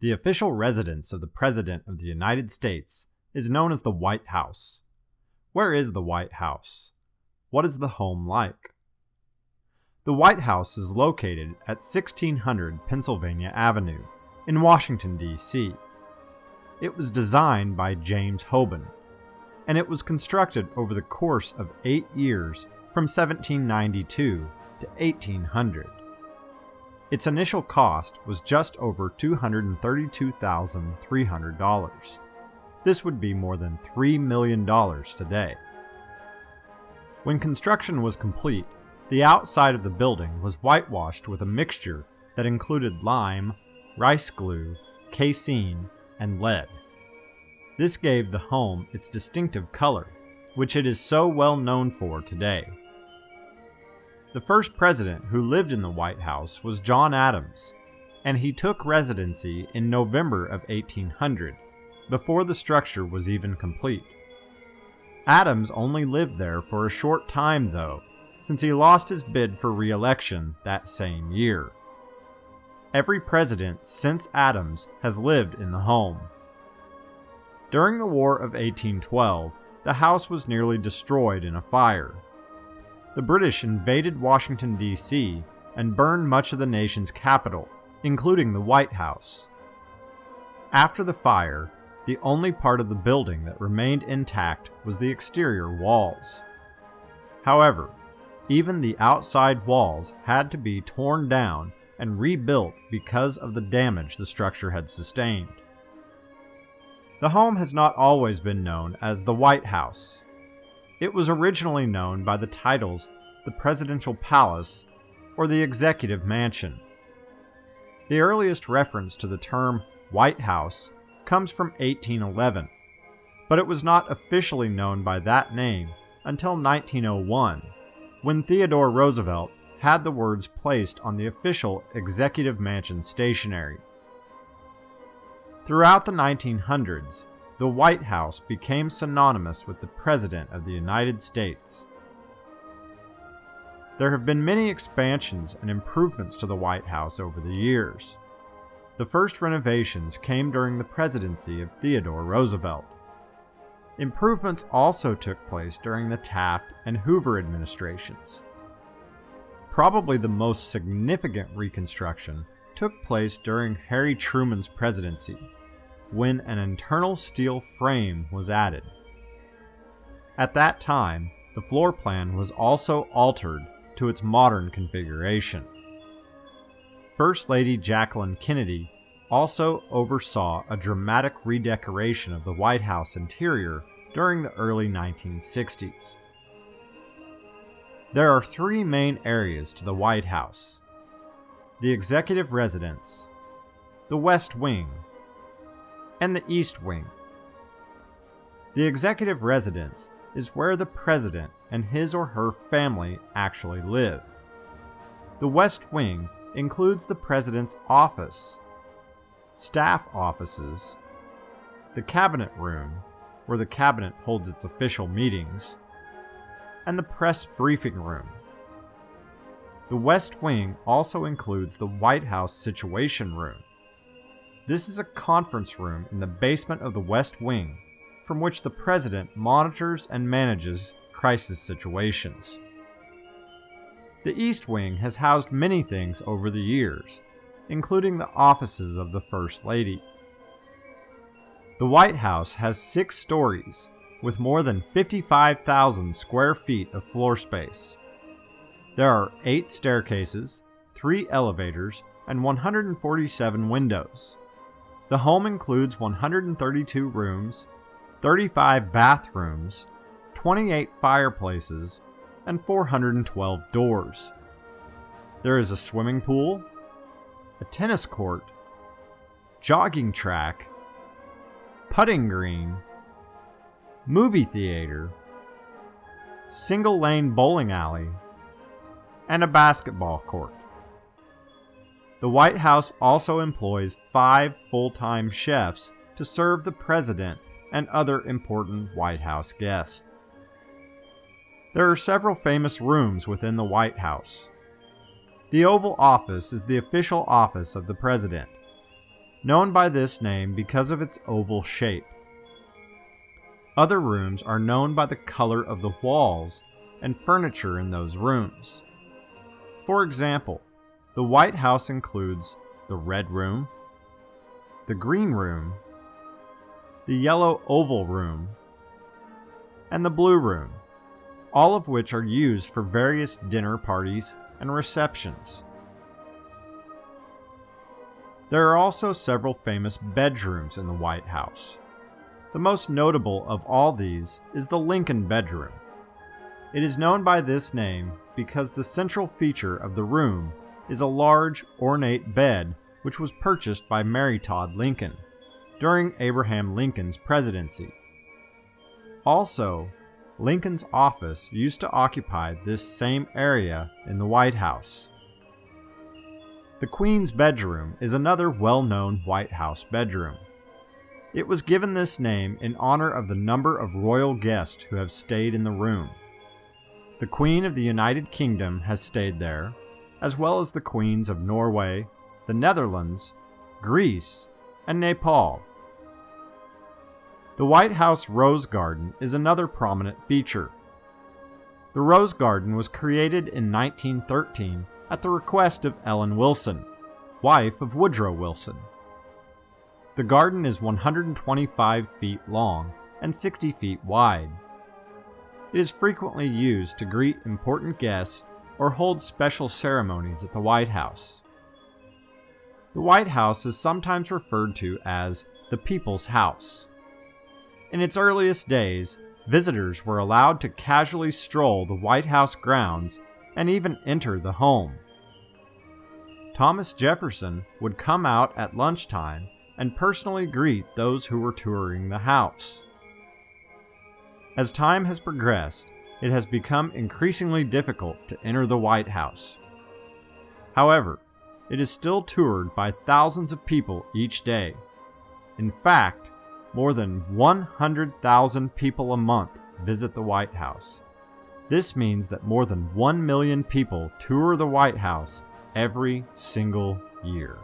The official residence of the President of the United States is known as the White House. Where is the White House? What is the home like? The White House is located at 1600 Pennsylvania Avenue in Washington, D.C. It was designed by James Hoban, and it was constructed over the course of 8 years from 1792 to 1800. Its initial cost was just over $232,300. This would be more than $3 million today. When construction was complete, the outside of the building was whitewashed with a mixture that included lime, rice glue, casein, and lead. This gave the home its distinctive color, which it is so well known for today. The first president who lived in the White House was John Adams, and he took residency in November of 1800, before the structure was even complete. Adams only lived there for a short time, though, since he lost his bid for re-election that same year. Every president since Adams has lived in the home. During the War of 1812, the house was nearly destroyed in a fire. The British invaded Washington, D.C., and burned much of the nation's capital, including the White House. After the fire, the only part of the building that remained intact was the exterior walls. However, even the outside walls had to be torn down and rebuilt because of the damage the structure had sustained. The home has not always been known as the White House. It was originally known by the titles the Presidential Palace or the Executive Mansion. The earliest reference to the term White House comes from 1811, but it was not officially known by that name until 1901, when Theodore Roosevelt had the words placed on the official Executive Mansion stationery. Throughout the 1900s, the White House became synonymous with the President of the United States. There have been many expansions and improvements to the White House over the years. The first renovations came during the presidency of Theodore Roosevelt. Improvements also took place during the Taft and Hoover administrations. Probably the most significant reconstruction took place during Harry Truman's presidency, when an internal steel frame was added. At that time, the floor plan was also altered to its modern configuration. First Lady Jacqueline Kennedy also oversaw a dramatic redecoration of the White House interior during the early 1960s. There are 3 main areas to the White House: the Executive Residence, the West Wing, and the East Wing. The Executive Residence is where the President and his or her family actually live. The West Wing includes the President's office, staff offices, the Cabinet Room, where the Cabinet holds its official meetings, and the Press Briefing Room. The West Wing also includes the White House Situation Room. This is a conference room in the basement of the West Wing from which the President monitors and manages crisis situations. The East Wing has housed many things over the years, including the offices of the First Lady. The White House has 6 stories with more than 55,000 square feet of floor space. There are 8 staircases, 3 elevators, and 147 windows. The home includes 132 rooms, 35 bathrooms, 28 fireplaces, and 412 doors. There is a swimming pool, a tennis court, jogging track, putting green, movie theater, single-lane bowling alley, and a basketball court. The White House also employs 5 full-time chefs to serve the President and other important White House guests. There are several famous rooms within the White House. The Oval Office is the official office of the President. known by this name because of its oval shape. Other rooms are known by the color of the walls and furniture in those rooms. For example, the White House includes the Red Room, the Green Room, the Yellow Oval Room, and the Blue Room, all of which are used for various dinner parties and receptions. There are also several famous bedrooms in the White House. The most notable of all these is the Lincoln bedroom. It is known by this name because the central feature of the room is a large, ornate bed which was purchased by Mary Todd Lincoln during Abraham Lincoln's presidency. Also, Lincoln's office used to occupy this same area in the White House. The Queen's bedroom is another well-known White House bedroom. It was given this name in honor of the number of royal guests who have stayed in the room. The Queen of the United Kingdom has stayed there, as well as the Queens of Norway, the Netherlands, Greece, and Nepal. The White House Rose Garden is another prominent feature. The Rose Garden was created in 1913 at the request of Ellen Wilson, wife of Woodrow Wilson. The garden is 125 feet long and 60 feet wide. It is frequently used to greet important guests or hold special ceremonies at the White House. The White House is sometimes referred to as the People's House. In its earliest days, visitors were allowed to casually stroll the White House grounds and even enter the home. Thomas Jefferson would come out at lunchtime and personally greet those who were touring the house. As time has progressed, it has become increasingly difficult to enter the White House. However, it is still toured by thousands of people each day. In fact, more than 100,000 people a month visit the White House. This means that more than 1 million people tour the White House every single year.